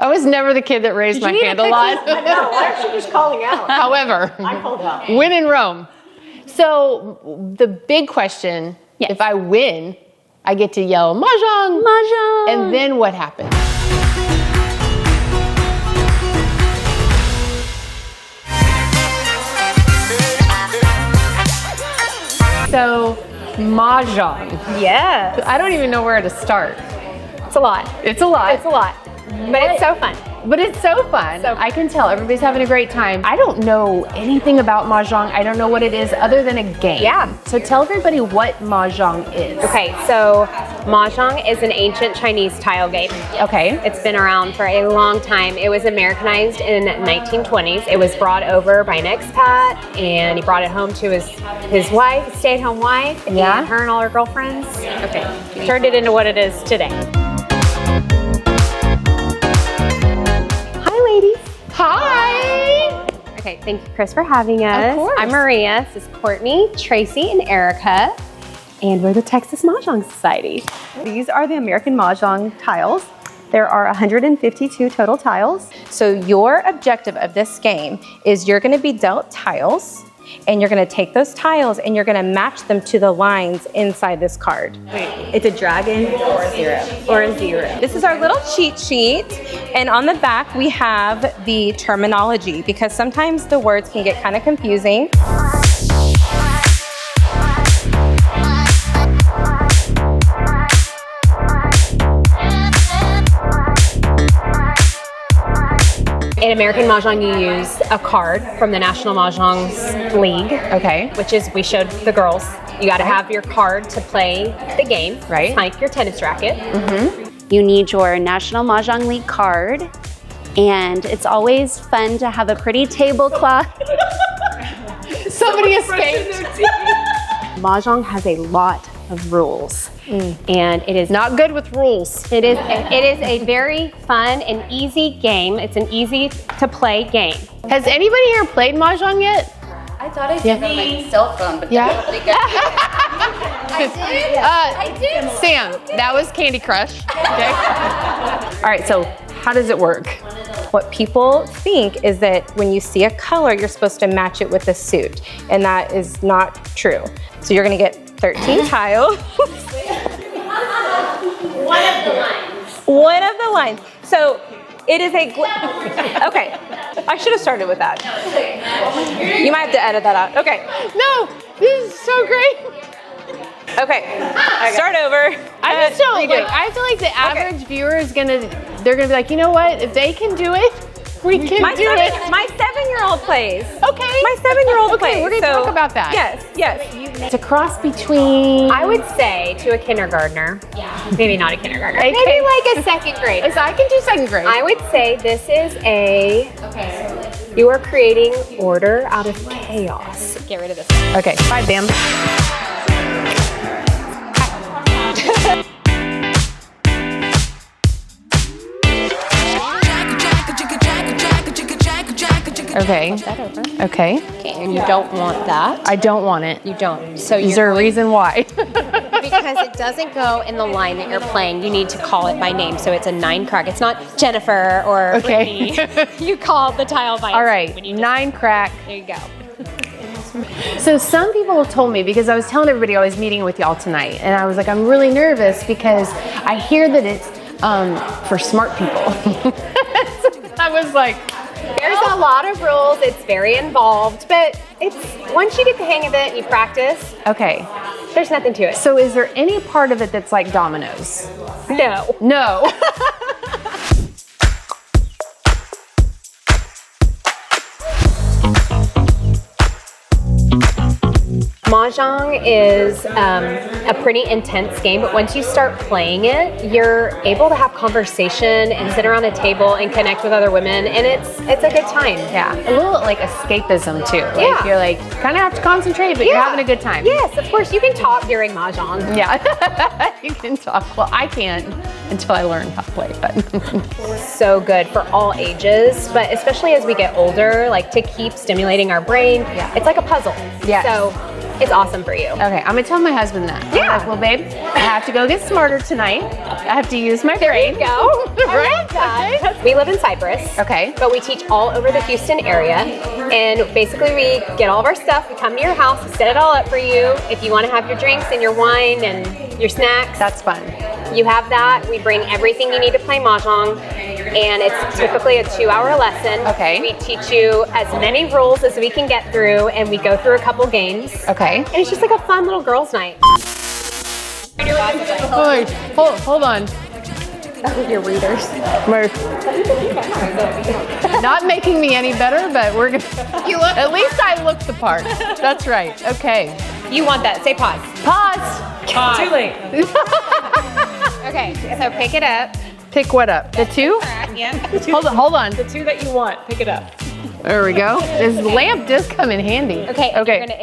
I was never the kid that raised my candlelight. I know. Why aren't you just calling out? However, I called out. win in Rome. So the big question, if I win, I get to yell, Mahjong! Mahjong! And then what happens? So, Mahjong. Yes. I don't even know where to start. It's a lot. It's a lot. It's a lot. But it's so fun. But it's so fun. I can tell everybody's having a great time. I don't know anything about Mahjong. I don't know what it is other than a game. Yeah. So tell everybody what Mahjong is. Okay, so Mahjong is an ancient Chinese tile game. Okay. It's been around for a long time. It was Americanized in 1920s. It was brought over by an expat, and he brought it home to his wife, stay-at-home wife, and her and all her girlfriends. Okay, turned it into what it is today. Hi! Okay, thank you, Cris, for having us. Of course. I'm Maria. This is Courtney, Tracy, and Erica, and we're the Texas Mahjong Society. These are the American Mahjong tiles. There are 152 total tiles. So your objective of this game is you're going to be dealt tiles, and you're going to take those tiles and you're going to match them to the lines inside this card. It's a dragon or a zero. Or a zero. This is our little cheat sheet, and on the back we have the terminology because sometimes the words can get kind of confusing. In American Mahjong, you use a card from the National Mahjong League. Okay. Which is, we showed the girls, you got to have your card to play the game. Right. It's like your tennis racket. You need your National Mahjong League card, and it's always fun to have a pretty tablecloth. Somebody escaped. Mahjong has a lot of rules, and it is Not good with rules. It is a very fun and easy game. It's an easy to play game. Has anybody here played Mahjong yet? I thought I did on my cell phone, but I don't think I did. Sam, that was Candy Crush. Okay. All right, so how does it work? What people think is that when you see a color, you're supposed to match it with a suit, and that is not true. So you're gonna get 13 tiles. One of the lines. One of the lines. So it is a, okay, I should have started with that. You might have to edit that out. Okay. No, this is so great. Okay, start over. I just don't like, I feel like the average viewer is they're gonna be like, you know what? If they can do it, we can do it. My 7-year-old plays. Okay. My 7-year-old plays. Okay, we're gonna talk about that. Yes, yes. It's a cross between. I would say to a kindergartner, maybe not a kindergartner, Okay. maybe like a second grader. So I can do second grade. I would say this is you are creating order out of chaos. Get rid of this. Okay, bye, Bam. Okay. Okay. And you don't want that. I don't want it. You don't. So Is there a reason why? because it doesn't go in the line that you're playing, you need to call it by name. So it's a 9 crack. It's not Jennifer or Okay. Brittany. You call the tile by All its right, name when you just- 9 crack. There you go. So some people have told me, because I was telling everybody I was meeting with y'all tonight, and I was like, I'm really nervous because I hear that it's for smart people. I was like, There's a lot of rules. It's very involved, but it's once you get the hang of it and you practice, okay. there's nothing to it. So is there any part of it that's like dominoes? No. No. Mahjong is a pretty intense game, but once you start playing it, you're able to have conversation and sit around a table and connect with other women, and it's a good time. Yeah, a little like escapism too. Like Yeah. you're like, kind of have to concentrate, but you're having a good time. Yes, of course, you can talk during Mahjong. Yeah, you can talk. Well, I can't until I learn how to play, but. So good for all ages, but especially as we get older, like to keep stimulating our brain, it's like a puzzle. Yes. So it's awesome for you. Okay, I'm gonna tell my husband that. Yeah. I'm like, well, babe, I have to go get smarter tonight. I have to use my brain. There you go. Right? Okay. We live in Cypress. Okay. But we teach all over the Houston area. And basically we get all of our stuff, we come to your house, we set it all up for you. If you want to have your drinks and your wine and your snacks, That's fun. you have that. We bring everything you need to play Mahjong. And it's typically a 2-hour lesson. Okay. We teach you as many rules as we can get through, and we go through a couple games. Okay. And it's just like a fun little girls' night. Hold on. Your readers. Not making me any better, but we're gonna. At least I look the part. That's right. Okay. You want that? Say pause. Pause. Too late. Okay, so pick it up. Pick what up? The two? Yeah. Hold on. The two that you want, pick it up. There we go. This lamp does come in handy. Okay, Okay. you're gonna